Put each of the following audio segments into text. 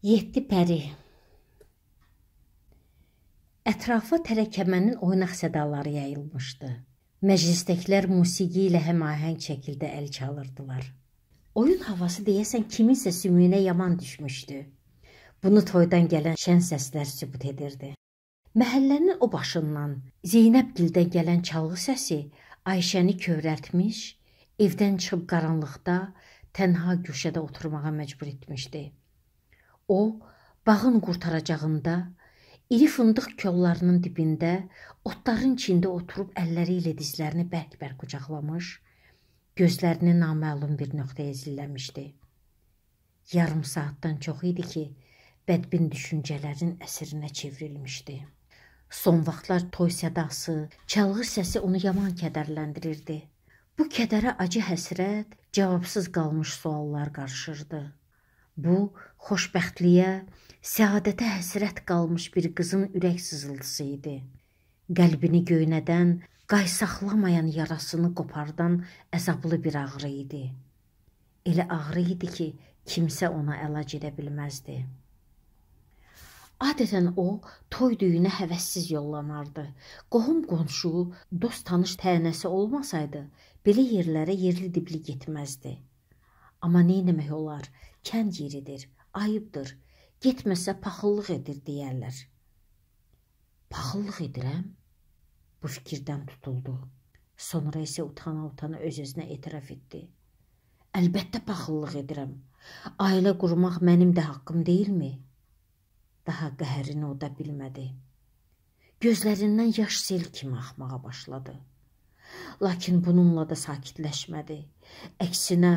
Yeddi pəri. Ətrafa tərəkəmənin oynaq sədaları yayılmışdı. Məclisdəkilər musiqi ilə həmahəng şəkildə əl çalırdılar. Oyun havası deyəsən kiminsə sümüyünə yaman düşmüşdü. Bunu toydan gələn şən səslər sübut edirdi. Məhəllənin o başından Zeynəbgildən gələn çalğı səsi Ayşəni kövrəltmiş, evdən çıxıb qaranlıqda tənha güşədə oturmağa məcbur etmişdi. O, bağın qurtaracağında, iri fındıq kollarının dibində, otların içində oturub əlləri ilə dizlərini bərk-bərk qucaqlamış, gözlərini naməlum bir nöqtəyə zilləmişdi. Yarım saatdan çox idi ki, bədbin düşüncələrinəsirinə çevrilmişdi. Son vaxtlar toy sədası, çalğı səsi onu yaman kədərləndirirdi. Bu kədərə acı həsrət, cavabsız qalmış suallar qarışırdı. Bu, xoşbəxtliyə, səadətə həsrət qalmış bir qızın ürək sızıltısı idi. Qəlbini göynədən, qaysaqlamayan yarasını qopardan əzablı bir ağrı idi. Elə ağrı idi ki, kimsə ona əlac edə bilməzdi. Adətən o, toy düyünə həvəssiz yollanardı. Qohum-qonşu, dost-tanış tənəsi olmasaydı, belə yerlərə yerli-dibli getməzdi. Amma neynəmək olar? Kənd yeridir, ayıbdır, getməsə paxıllıq edir deyərlər. Paxıllıq edirəm? Bu fikirdən tutuldu. Sonra isə utana-utana öz-özünə etiraf etdi. Əlbəttə paxıllıq edirəm. Ailə qurmaq mənim də haqqım deyilmi? Daha qəhərini o da bilmədi. Gözlərindən yaş sel kimi axmağa başladı. Lakin bununla da sakitləşmədi. Əksinə,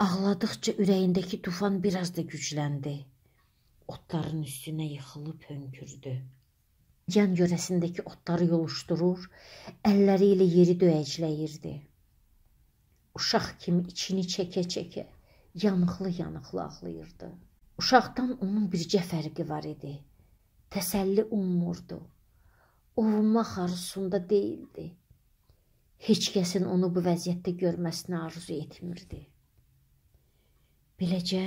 ağladıqca ürəyindəki tufan biraz da gücləndi. Otların üstünə yıxılıb hönkürdü. Yan yörəsindəki otları yoluşdurur, əlləri ilə yeri döyəcləyirdi. Uşaq kimi içini çəkə-çəkə, yanıqlı-yanıqlı ağlayırdı. Uşaqdan onun bircə fərqi var idi. Təsəlli ummurdu. Ovunmaq arzusunda deyildi. Heç kəsin onu bu vəziyyətdə görməsini arzu etmirdi. Beləcə,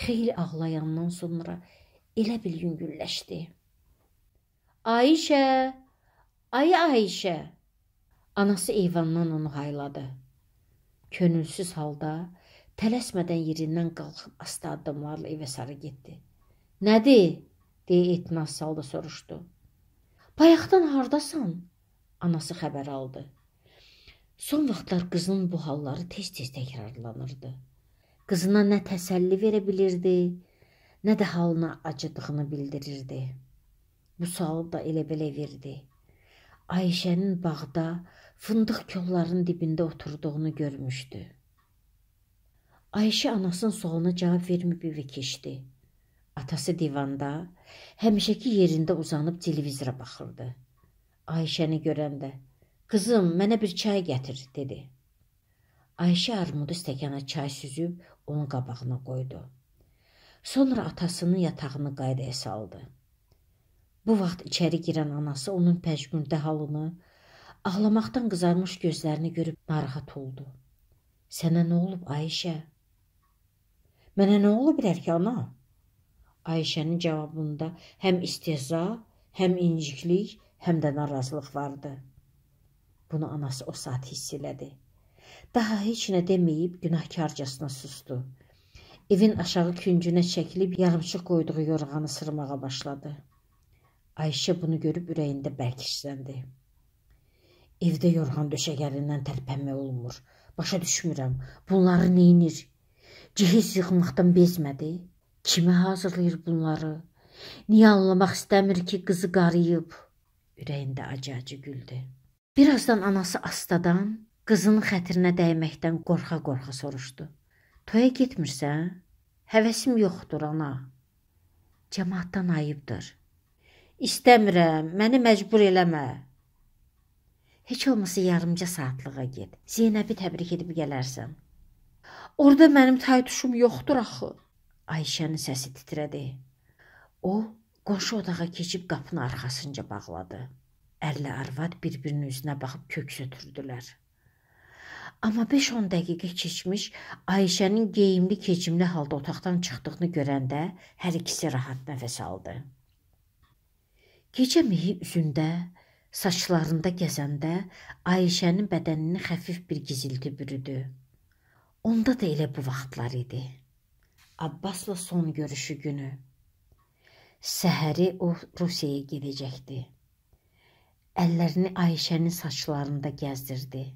xeyli ağlayandan sonra elə bil yüngülləşdi. Ayşə! Ay Ayşə! Anası eyvandan onu hayladı. Könülsüz halda, tələsmədən yerindən qalxıb asta addımlarla evə sarı getdi. Nədir? Deyə etinaz salda soruşdu. Bayaqdan hardasan? Anası xəbər aldı. Son vaxtlar qızının bu halları tez-tez təkrarlanırdı. Qızına nə təsəlli verə bilirdi, nə də halına acıdığını bildirirdi. Bu sualı da elə-belə verdi. Ayşənin bağda fındıq kollarının dibində oturduğunu görmüşdü. Ayşə anasının sualına cavab verməyib evə keçdi. Atası divanda, həmişəki yerində uzanıb televizora baxırdı. Ayşəni görəndə, qızım, mənə bir çay gətir, dedi. Ayşə armudu stəkana çay süzüb, onun qabağına qoydu. Sonra atasının yatağını qaydaya saldı. Bu vaxt içəri girən anası onun pəşgündə halını, ağlamaqdan qızarmış gözlərini görüb narahat oldu. Sənə nə olub, Ayşə? Mənə nə ola bilər ki, ana? Ayşənin cavabında həm istehza, həm inciklik, həm də narazılıq vardı. Bunu anası o saat hiss elədi. Daha heç nə deməyib günahkarcasına sustu. Evin aşağı küncünə çəkilib yarımçıq qoyduğu yorğanı sırmağa başladı. Ayşə bunu görüb ürəyində bərk hissləndi. Evdə yorğan döşəgərindən tərpənmək olmur. Başa düşmürəm. Bunları neynir? Cihiz yığmaqdan bezmədi. Kimə hazırlayır bunları? Niyə anlamaq istəmir ki, qızı qarıyıb? Ürəyində acı-acı güldü. Birazdan anası astadan, qızının xətrinə dəyməkdən qorxa-qorxa soruşdu. Toya getmirsən? Həvəsim yoxdur, ana. Cəmaatdan ayıbdır. İstəmirəm, məni məcbur eləmə. Heç olmasa yarımca saatlığa get. Zeynəbi təbrik edib gələrsən. Orada mənim taytuşum yoxdur axı. Ayşənin səsi titrədi. O, qonşu odağa keçib qapını arxasınca bağladı. Ərlə arvad bir-birinin üzünə baxıb köks ötürdülər. Amma 5-10 dəqiqə keçmiş Ayşənin geyimli keçimli halda otaqdan çıxdığını görəndə hər ikisi rahat nəfəs aldı. Gecə mehi üzündə, saçlarında gəzəndə Ayşənin bədənini xəfif bir gizilti bürüdü. Onda da elə bu vaxtlar idi. Abbasla son görüşü günü. Səhəri o Rusiyaya gedəcəkdi. Əllərini Ayşənin saçlarında gəzdirdi.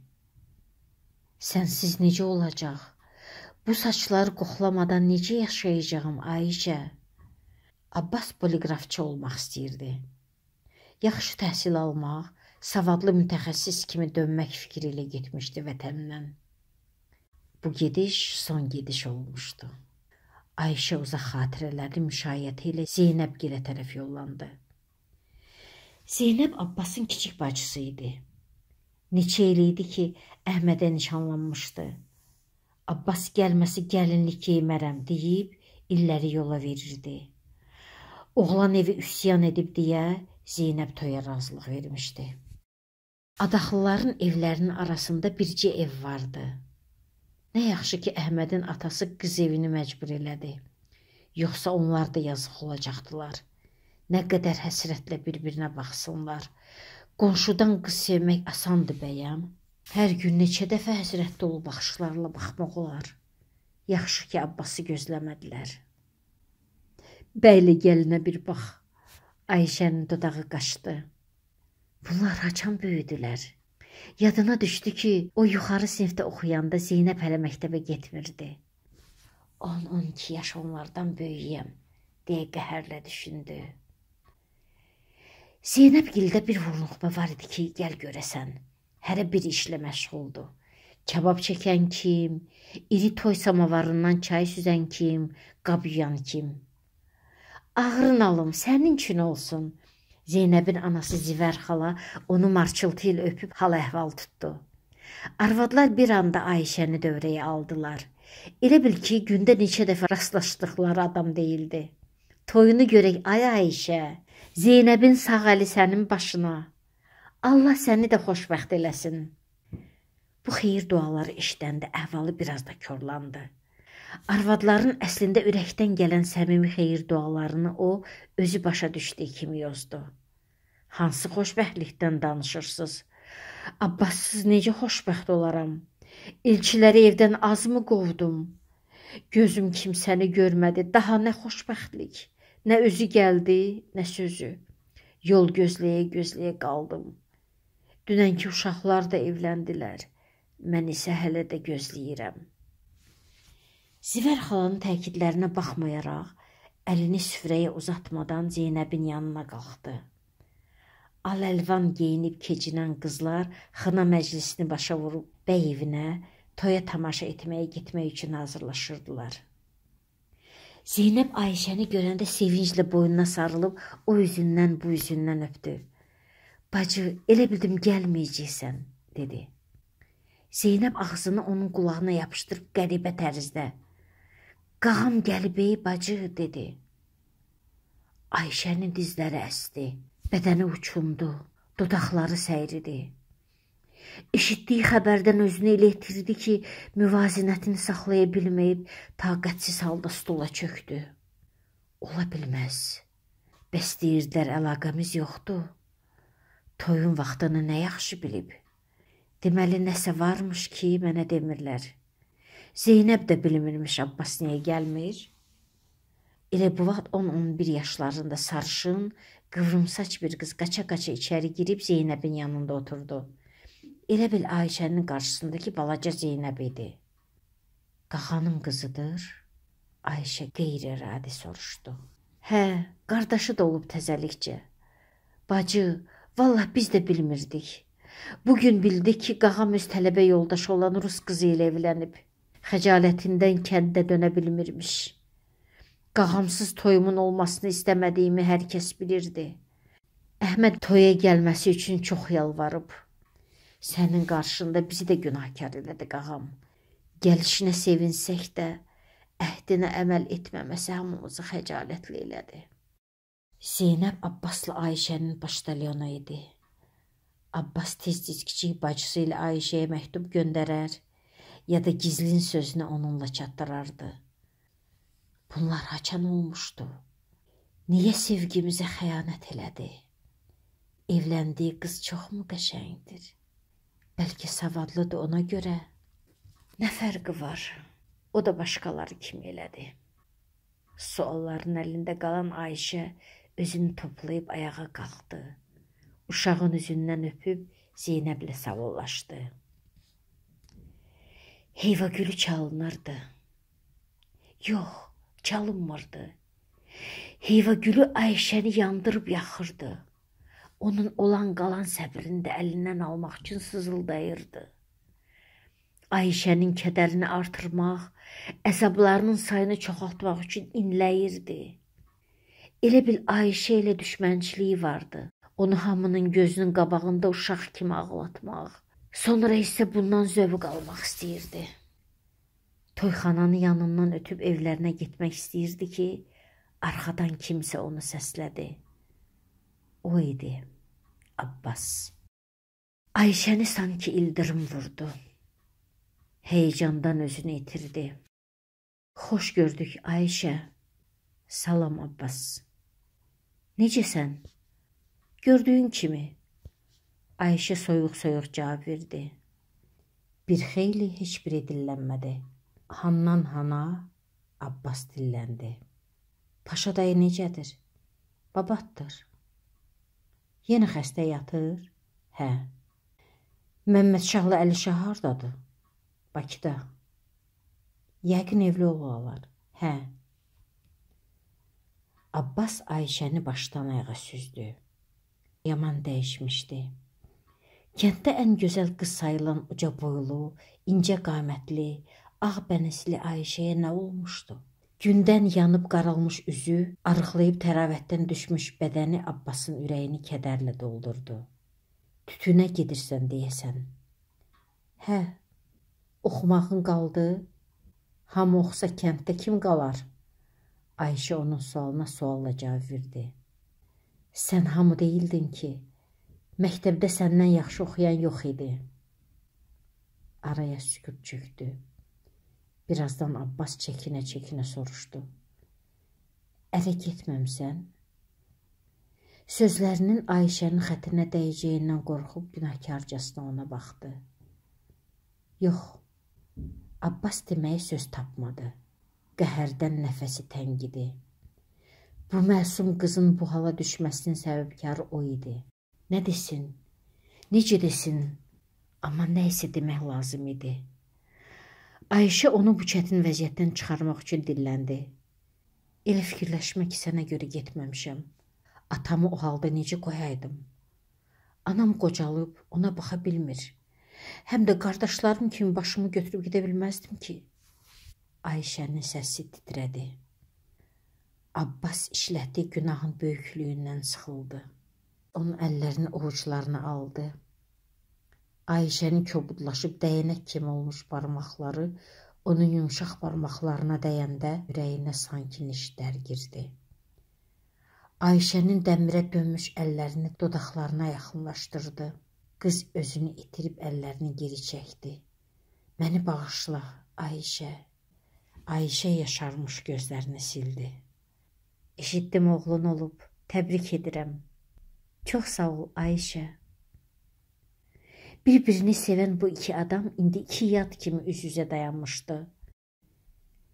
Sənsiz necə olacaq? Bu saçları qoxlamadan necə yaşayacağım Ayşə? Abbas poliqrafçı olmaq istəyirdi. Yaxşı təhsil almaq, savadlı mütəxəssis kimi dönmək fikri ilə getmişdi vətənindən. Bu gediş son gediş olmuşdu. Ayşə uzaq xatirələri müşayiəti ilə Zeynəbgilə tərəf yollandı. Zeynəb Abbasın kiçik bacısı idi. Neçə il idi ki, Əhmədə nişanlanmışdı. Abbas gəlməsi gəlinlik giymərəm deyib, illəri yola verirdi. Oğlan evi üsyan edib deyə Zeynəb toya razılıq vermişdi. Adaxlıların evlərinin arasında bircə ev vardı. Nə yaxşı ki, Əhmədin atası qız evini məcbur elədi. Yoxsa onlar da yazıq olacaqdılar. Nə qədər həsrətlə bir-birinə baxsınlar. Qonşudan qız sevmək asandır bəyəm. Hər gün neçə dəfə həsrətli olub baxışlarla baxmaq olar. Yaxşı ki, Abbası gözləmədilər. Bəylə gəlinə bir bax. Ayşənin dodağı qaşdı. Bunlar haçan böyüdülər. Yadına düşdü ki, o yuxarı sinifdə oxuyanda Zeynəb hələ məktəbə getmirdi. 10-12 yaş onlardan böyüyəm, deyə qəhərlə düşündü. Zeynəbgildə bir vurnuxma var idi ki, gəl görəsən. Hərə bir işlə məşğuldur. Kabab çəkən kim, iri toy samavarından çay süzən kim, qab yuyan kim. Ağrın alım, sənin üçün olsun. Zeynəbin anası Zivər xala onu marçıltı ilə öpüb hal-əhval tutdu. Arvadlar bir anda Ayşəni dövrəyə aldılar. Elə bil ki, gündə neçə dəfə rastlaşdıqları adam deyildi. Toyunu görək, ay Ayşə, Zeynəbin sağ əli sənin başına. Allah səni də xoşbəxt eləsin. Bu xeyir duaları eşidəndə əhvalı biraz da korlandı. Arvadların əslində ürəkdən gələn səmimi xeyir dualarını o özü başa düşdüyü kimi yozdu. Hansı xoşbəxtlikdən danışırsınız? Abbassız necə xoşbəxt olaram? Elçiləri evdən azmı qovdum? Gözüm kimsəni görmədi, daha nə xoşbəxtlik. Nə özü gəldi, nə sözü. Yol gözləyə-gözləyə qaldım. Dünənki uşaqlar da evləndilər. Mən isə hələ də gözləyirəm. Zivər xalanın təkidlərinə baxmayaraq, əlini süfrəyə uzatmadan Zeynəbin yanına qalxdı. Al-əlvan geyinib keçinən qızlar xına məclisini başa vurub bəy evinə, toya tamaşa etməyə getmək üçün hazırlaşırdılar. Zeynəb Ayşəni görəndə sevinclə boynuna sarılıb o üzündən bu üzündən öpdü. Bacı, elə bildim gəlməyəcəksən, dedi. Zeynəb ağzını onun qulağına yapışdırıb qəribə tərzdə. Qağam gəlib ey bacı, dedi. Ayşənin dizləri əsdi, bədəni uçundu, dodaqları səyridi. Eşitdiyi xəbərdən özünü elə itirdi ki, müvazinətini saxlaya bilməyib, taqətsiz halda stula çöktü. Ola bilməz. Bəs deyirdilər, əlaqəmiz yoxdur. Toyun vaxtını nə yaxşı bilib. Deməli, nəsə varmış ki, mənə demirlər. Zeynəb də bilmirmiş Abbas niyə gəlmir. Elə bu vaxt 10-11 yaşlarında sarışın, qıvrımsaç bir qız qaça-qaça içəri girib Zeynəbin yanında oturdu. Elə bil Ayşənin qarşısındakı balaca Zeynəb idi. Qağanın qızıdır, Ayşə qeyri-iradi soruşdu. Hə, qardaşı da olub təzəlikcə. Bacı, vallah biz də bilmirdik. Bugün bildik ki, qağam öz tələbə yoldaşı olan rus qızı ilə evlənib. Xəcalətindən kəndə dönə bilmirmiş. Qağamsız toyumun olmasını istəmədiyimi hər kəs bilirdi. Əhməd toya gəlməsi üçün çox yalvarıb. Sənin qarşında bizi də günahkar elədi qağam. Gəlişinə sevinsək də, əhdinə əməl etməməsi hamımızı xəcalətli elədi. Zeynəb Abbasla Ayşənin baştalyonu idi. Abbas tez-tez kiçik bacısı ilə Ayşəyə məktub göndərər, ya da gizlin sözünü onunla çatdırardı. Bunlar haçan olmuşdu. Niyə sevgimizə xəyanət elədi? Evləndiyi qız çoxmu qəşəngdir? Bəlkə savadlıdır ona görə. Nə fərqi var? O da başqaları kimi elədi. Sualların əlində qalan Ayşə özünü toplayıb ayağa qalxdı. Uşağın üzündən öpüb Zeynəblə sağollaşdı. Heyva gülü çalınırdı. Yox, çalınmırdı. Heyva gülü Ayşəni yandırıb yaxırdı. Onun olan qalan səbrini də əlindən almaq üçün sızıldayırdı. Ayşənin kədərini artırmaq, əzablarının sayını çoxaltmaq üçün inləyirdi. Elə bil Ayşə ilə düşmənçiliyi vardı. Onu hamının gözünün qabağında uşaq kimi ağlatmaq. Sonra isə bundan zövq almaq istəyirdi. Toyxananın yanından ötüb evlərinə getmək istəyirdi ki, arxadan kimsə onu səslədi. O idi, Abbas. Ayşəni sanki ildırım vurdu. Heyecandan özünü itirdi. Xoş gördük Ayşə. Salam Abbas. Necəsən? Gördüyün kimi. Ayşə soyuq-soyuq cavab verdi. Bir xeyli heç biri dillənmədi. Handan hana Abbas dilləndi. Paşa dayı necədir? Babatdır. Yenə xəstə yatır? Hə. Məmməd Şahlı Əli Şah hardadır? Bakıda. Yəqin evli olalar. Hə. Abbas Ayşəni başdan ayağa süzdü. Yaman dəyişmişdi. Kənddə ən gözəl qız sayılan uca boylu, incə qamətli, ağ bənizli Ayşəyə nə olmuşdu? Gündən yanıb qaralmış üzü, arıqlayıb təravətdən düşmüş bədəni Abbasın ürəyini kədərlə doldurdu. Tütünə gedirsən deyəsən. Hə, oxumağın qaldı. Hamı oxusa kənddə kim qalar? Ayşə onun sualına sualla cavab verdi. Sən hamı deyildin ki, məktəbdə səndən yaxşı oxuyan yox idi. Araya sükut çöktü. Birazdan Abbas çəkinə-çəkinə soruşdu. Ərə getməmsən? Sözlərinin Ayşənin xətrinə dəyəcəyindən qorxub günahkarcasına ona baxdı. Yox, Abbas deməyə söz tapmadı. Qəhərdən nəfəsi təngidi. Bu məsum qızın bu hala düşməsinin səbəbkarı o idi. Nə desin? Necə desin? Amma nə isə demək lazım idi. Ayşə onu bu çətin vəziyyətdən çıxarmaq üçün dilləndi. Elə fikirləşmə ki, sənə görə getməmişəm. Atamı o halda necə qoyaydım? Anam qocalıb, ona baxa bilmir. Həm də qardaşlarım kimi başımı götürüb gedə bilməzdim ki. Ayşənin səsi titrədi. Abbas işlətdiyi günahın böyüklüyündən sıxıldı. Onun əllərini ovucularına aldı. Ayşənin kobudlaşıb dəyənək kimi olmuş barmaqları onun yumşaq barmaqlarına dəyəndə ürəyinə sanki nişlər girdi. Ayşənin dəmirə dönmüş əllərini dodaqlarına yaxınlaşdırdı. Qız özünü itirib əllərini geri çəkdi. Məni bağışla, Ayşə. Ayşə yaşarmış gözlərini sildi. Eşitdim oğlun olub, təbrik edirəm. Çox sağ ol Ayşə. Bir-birini sevən bu iki adam indi iki yad kimi üz-üzə dayanmışdı.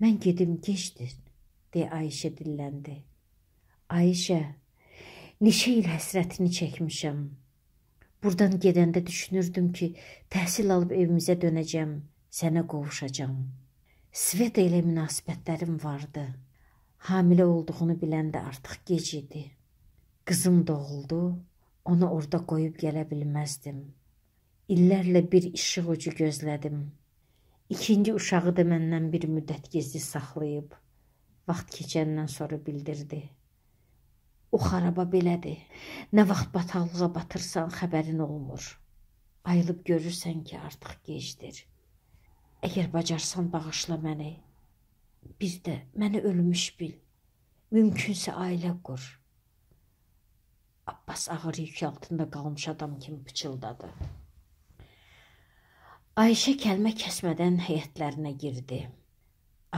Mən gedim gecdir, deyə Ayşə dilləndi. Ayşə, neçə il həsrətini çəkmişəm. Buradan gedəndə düşünürdüm ki, təhsil alıb evimizə dönəcəm, sənə qovuşacam. Sveta ilə münasibətlərim vardı. Hamilə olduğunu biləndə artıq gec idi. Qızım doğuldu, onu orada qoyub gələ bilməzdim. İllərlə bir işıq ucu gözlədim. İkinci uşağı da məndən bir müddət gizli saxlayıb, vaxt keçəndən sonra bildirdi. O xaraba belədir, nə vaxt bataqlığa batırsan xəbərin olmur. Ayılıb görürsən ki, artıq gecdir. Əgər bacarsan bağışla məni. Bir də məni ölmüş bil. Mümkünsə ailə qur. Abbas ağır yük altında qalmış adam kimi pıçıldadı. Ayşə kəlmə kəsmədən həyətlərinə girdi.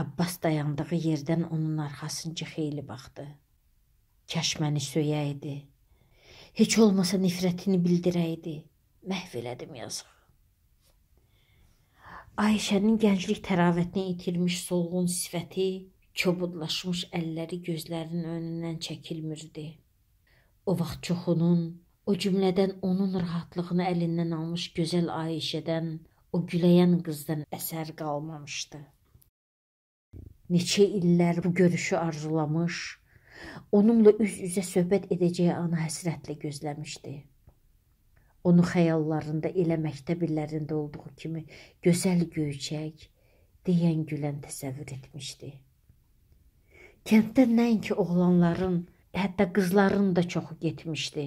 Abbas dayandığı yerdən onun arxasınca xeyli baxdı. Kaş məni söyəydi. Heç olmasa nifrətini bildirəydi. Məhv elədim yazıq. Ayşənin gənclik təravətini itirmiş solğun sifəti, kobudlaşmış əlləri gözlərinin önündən çəkilmirdi. O vaxt çoxunun, o cümlədən onun rahatlığını əlindən almış gözəl Ayşədən, o güləyən qızdan əsər qalmamışdı. Neçə illər bu görüşü arzulamış, onunla üz-üzə söhbət edəcəyi anı həsrətlə gözləmişdi. Onu xəyallarında elə məktəb illərində olduğu kimi gözəl göyçək, deyən gülən təsəvvür etmişdi. Kənddə nəinki oğlanların, hətta qızların da çoxu getmişdi.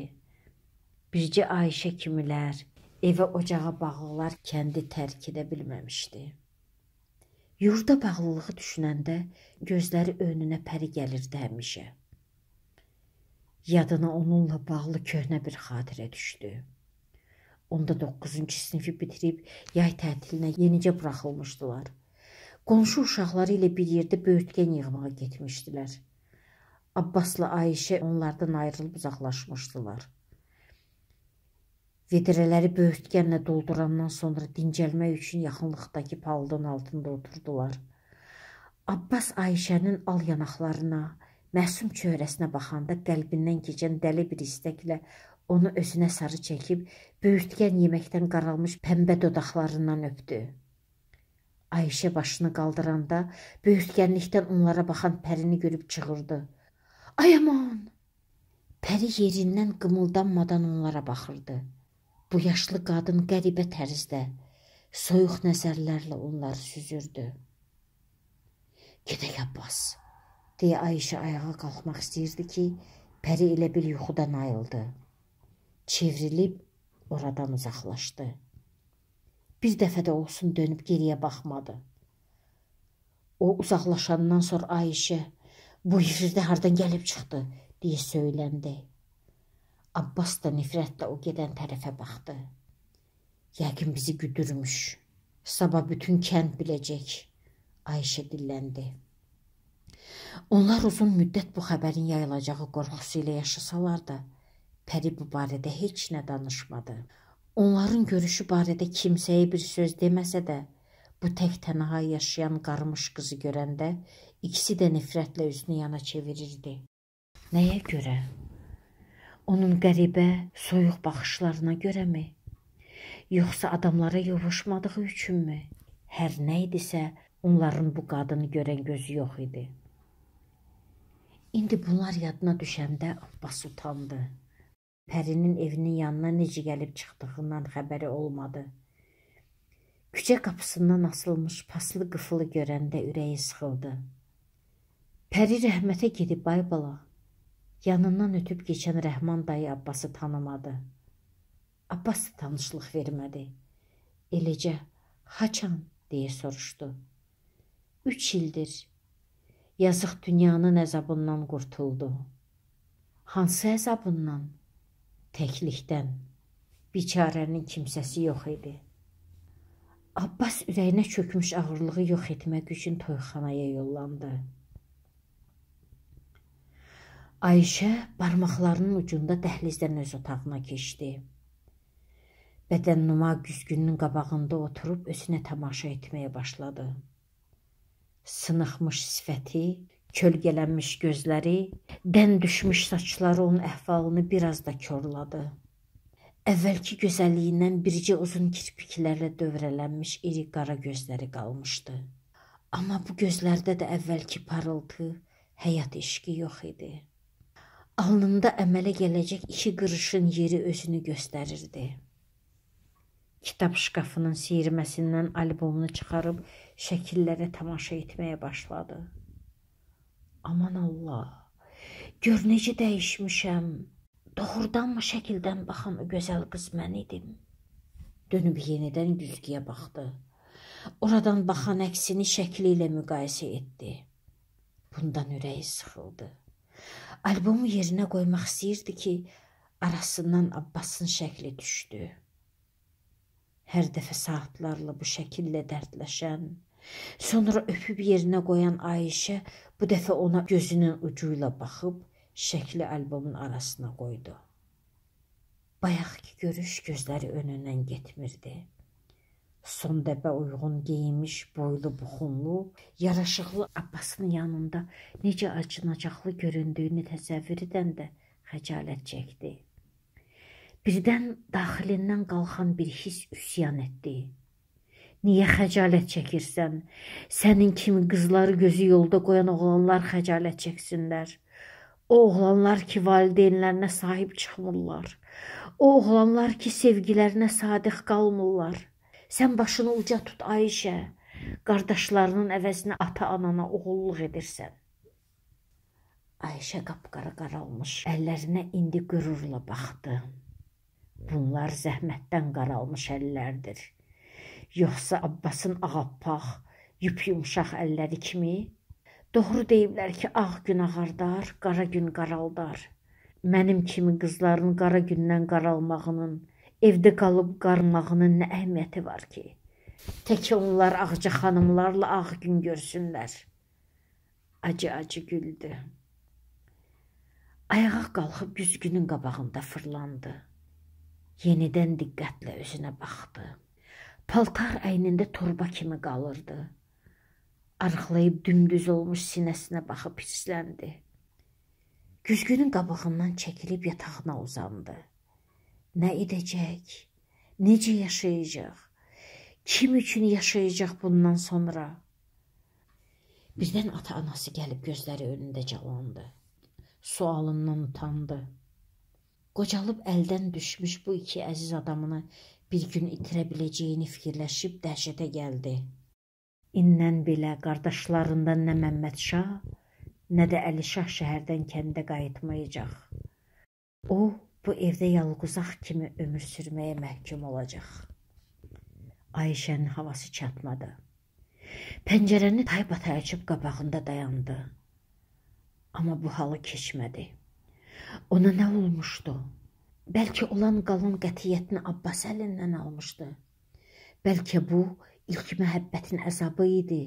Bircə Ayşə kimilər, evə ocağa bağlılar kəndi tərk edə bilməmişdi. Yurda bağlılığı düşünəndə gözləri önünə pəri gəlirdi həmişə. Yadına onunla bağlı köhnə bir xatirə düşdü. Onda 9-cu sinifi bitirib yay tətilinə yenicə buraxılmışdılar. Qonşu uşaqları ilə bir yerdə böyürtkən yığmağa getmişdilər. Abbasla Ayşə onlardan ayrılıb uzaqlaşmışdılar. Vedrələri böyürtkənlə doldurandan sonra dincəlmək üçün yaxınlıqdakı palıdın altında oturdular. Abbas Ayşənin al yanaqlarına, məsum çöhrəsinə baxanda qəlbindən keçən dəli bir istəklə onu özünə sarı çəkib, böyürtkən yeməkdən qaralmış pəmbə dodaqlarından öpdü. Ayşə başını qaldıranda, böyürtkənlikdən onlara baxan pərini görüb çığırdı. Ay aman! Pəri yerindən qımıldanmadan onlara baxırdı. Bu yaşlı qadın qəribə tərzdə, soyuq nəzərlərlə onları süzürdü. Gedək Abbas, deyə Ayşə ayağa qalxmaq istəyirdi ki, Pəri elə bil yuxudan ayıldı. Çevrilib oradan uzaqlaşdı. Bir dəfə də olsun dönüb geriyə baxmadı. O uzaqlaşandan sonra Ayşə, bu ifirdə hardan gəlib çıxdı, deyə söyləndi. Abbas da nifrətlə o gedən tərəfə baxdı. Yəqin bizi güdürmüş. Sabah bütün kənd biləcək. Ayşə dilləndi. Onlar uzun müddət bu xəbərin yayılacağı qorxusu ilə yaşasalar da, Pəri bu barədə heç nə danışmadı. Onların görüşü barədə kimsəyə bir söz deməsə də, bu tək tənha yaşayan qarmış qızı görəndə ikisi də nifrətlə üzünü yana çevirirdi. Nəyə görə? Onun qəribə, soyuq baxışlarına görəmi? Yoxsa adamlara yovuşmadığı üçünmü? Hər nə idisə, onların bu qadını görən gözü yox idi. İndi bunlar yadına düşəndə Abbas utandı. Pərinin evinin yanına necə gəlib çıxdığından xəbəri olmadı. Küçə qapısından asılmış paslı qıfılı görəndə ürəyi sıxıldı. Pəri rəhmətə gedib ay bala. Yanından ötüb keçən Rəhman dayı Abbası tanımadı. Abbas da tanışlıq vermədi. Eləcə, haçan, deyə soruşdu. 3 ildir. Yazıq dünyanın əzabından qurtuldu. Hansı əzabından? Təklikdən. Biçarənin kimsəsi yox idi. Abbas ürəyinə çökmüş ağırlığı yox etmək üçün toyxanaya yollandı. Ayşə barmaqlarının ucunda dəhlizdən öz otağına keçdi. Bədənnuma güzgünün qabağında oturub özünə tamaşa etməyə başladı. Sınıxmış sifəti, kölgələnmiş gözləri, dən düşmüş saçları onun əhvalını biraz da korladı. Əvvəlki gözəlliyindən bircə uzun kirpiklərlə dövrələnmiş iri qara gözləri qalmışdı. Amma bu gözlərdə də əvvəlki parıltı, həyat eşqi yox idi. Alnında əmələ gələcək 2 qırışın yeri özünü göstərirdi. Kitab şkafının siyirməsindən albomunu çıxarıb şəkillərə tamaşa etməyə başladı. Aman Allah, gör necə dəyişmişəm. Doğrudanmı şəkildən baxan o gözəl qız mən idim? Dönüb yenidən güzgüyə baxdı. Oradan baxan əksini şəkli ilə müqayisə etdi. Bundan ürəyi sıxıldı. Albomu yerinə qoymaq istəyirdi ki, arasından Abbasın şəkli düşdü. Hər dəfə saatlarla bu şəkillə dərdləşən, sonra öpüb yerinə qoyan Ayşə bu dəfə ona gözünün ucuyla baxıb şəkli albomun arasına qoydu. Bayaqki görüş gözləri önündən getmirdi. Son dəbə uyğun geyinmiş, boylu, buxunlu, yaraşıqlı Abbasın yanında necə acınacaqlı göründüyünü təsəvvür edəndə xəcalət çəkdi. Birdən daxilindən qalxan bir his üsyan etdi. Niyə xəcalət çəkirsən? Sənin kimi qızları gözü yolda qoyan oğlanlar xəcalət çəksinlər. O oğlanlar ki, valideynlərinə sahib çıxmırlar. O oğlanlar ki, sevgilərinə sadiq qalmırlar. Sən başını uca tut Ayşə, qardaşlarının əvəzinə ata-anana oğulluq edirsən. Ayşə qapqara qaralmış, əllərinə indi qürurla baxdı. Bunlar zəhmətdən qaralmış əllərdir. Yoxsa Abbasın ağappaq, yumşaq əlləri kimi? Doğru deyiblər ki, ağ gün ağardar, qara gün qaraldar. Mənim kimi qızların qara gündən qaralmağının, evdə qalıb qarmağının nə əhəmiyyəti var ki? Tək onlar ağca xanımlarla ağ gün görsünlər. Acı-acı güldü. Ayağa qalxıb güzgünün qabağında fırlandı. Yenidən diqqətlə özünə baxdı. Paltar əynində torba kimi qalırdı. Arıqlayıb dümdüz olmuş sinəsinə baxıb hisləndi. Güzgünün qabağından çəkilib yatağına uzandı. Nə edəcək? Necə yaşayacaq? Kim üçün yaşayacaq bundan sonra? Birdən ata-anası gəlib gözləri önündə calandı. Sualından utandı. Qocalıb əldən düşmüş bu iki əziz adamını bir gün itirə biləcəyini fikirləşib dəhşətə gəldi. İndən belə qardaşlarından nə Məmməd Şah, nə də Əli Şah şəhərdən kəndə qayıtmayacaq. O, bu evdə yalquzaq kimi ömür sürməyə məhkum olacaq. Ayşənin havası çatmadı. Pəncərəni taybatay açıb qabağında dayandı. Amma bu halı keçmədi. Ona nə olmuşdu? Bəlkə olan qalan qətiyyətini Abbas əlindən almışdı. Bəlkə bu ilk məhəbbətin əzabı idi.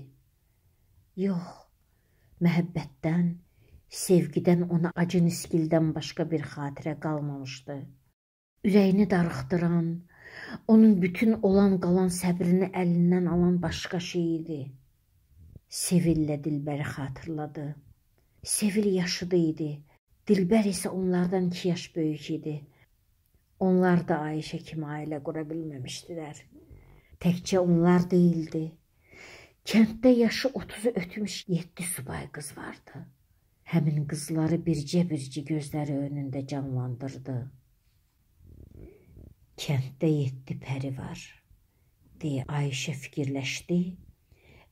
Yox, məhəbbətdən, sevgidən ona acı niskildən başqa bir xatirə qalmamışdı. Ürəyini darıxdıran, onun bütün olan qalan səbrini əlindən alan başqa şey idi. Sevillə Dilbəri xatırladı. Sevil yaşıdı idi. Dilbər isə onlardan 2 yaş böyük idi. Onlar da Ayşə kimi ailə qura bilməmişdilər. Təkcə onlar deyildi. Kənddə yaşı 30'u ötmüş 7 subay qız vardı. Həmin qızları bircə-bircə gözləri önündə canlandırdı. Kənddə 7 pəri var, deyə Ayşə fikirləşdi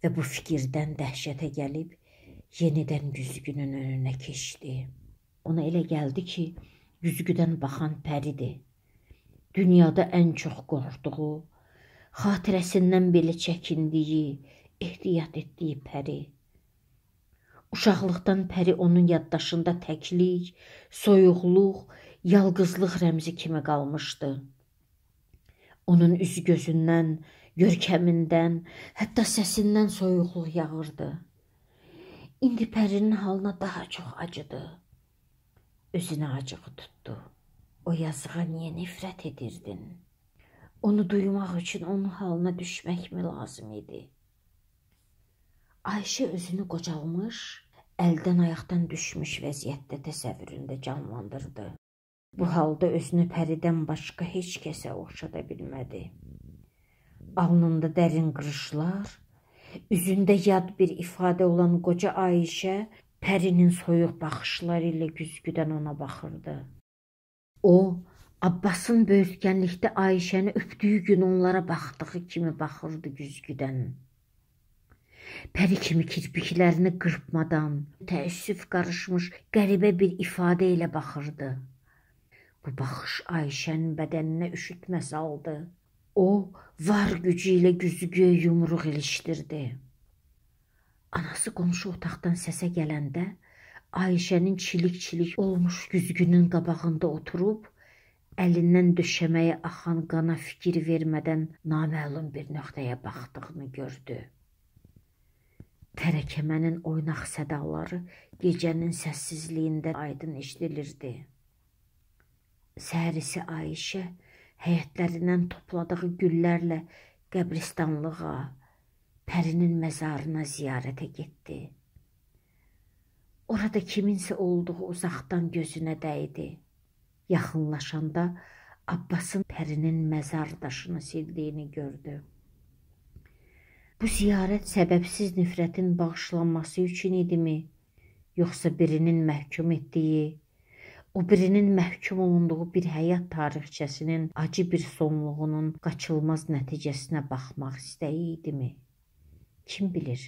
və bu fikirdən dəhşətə gəlib yenidən güzgünün önünə keçdi. Ona elə gəldi ki, güzgüdən baxan pəridir. Dünyada ən çox qorxduğu, xatirəsindən belə çəkindiyi, ehtiyat etdiyi pəri. Uşaqlıqdan pəri onun yaddaşında təklik, soyuqluq, yalqızlıq rəmzi kimi qalmışdı. Onun üzü gözündən, görkəmindən, hətta səsindən soyuqluq yağırdı. İndi pərinin halına daha çox acıdı. Özünə acığı tutdu. O yazığa niyə nifrət edirdin? Onu duymaq üçün onun halına düşmək mi lazım idi? Ayşə özünü qocalmış, əldən ayaqdan düşmüş vəziyyətdə təsəvvüründə canlandırdı. Bu halda özünü pəridən başqa heç kəsə oxşada bilmədi. Alnında dərin qırışlar, üzündə yad bir ifadə olan qoca Ayşə pərinin soyuq baxışları ilə güzgüdən ona baxırdı. O, Abbasın böyürtkənlikdə Ayşəni öpdüyü gün onlara baxdığı kimi baxırdı güzgüdən. Pəri kimi kirpiklərini qırpmadan, təəssüf qarışmış qəribə bir ifadə ilə baxırdı. Bu baxış Ayşənin bədəninə üşütmə saldı. O, var gücü ilə güzgüyə yumruq ilişdirdi. Anası qonşu otaqdan səsə gələndə Ayşənin çilik-çilik olmuş güzgünün qabağında oturub Əlindən döşəməyə axan qana fikir vermədən naməlum bir nöqtəyə baxdığını gördü. Tərəkəmənin oynaq sədaları gecənin səssizliyində aydın eşidilirdi. Səhərisi Ayşə həyətlərindən topladığı güllərlə qəbristanlığa, Pərinin məzarına ziyarətə getdi. Orada kiminsə olduğu uzaqdan gözünə dəydi. Yaxınlaşanda Abbasın Pərinin məzar daşını sildiyini gördü. Bu ziyarət səbəbsiz nifrətin bağışlanması üçün idimi? Yoxsa birinin məhkum etdiyi, o birinin məhkum olunduğu bir həyat tarixçəsinin acı bir sonluğunun qaçılmaz nəticəsinə baxmaq istəyi idimi? Kim bilir?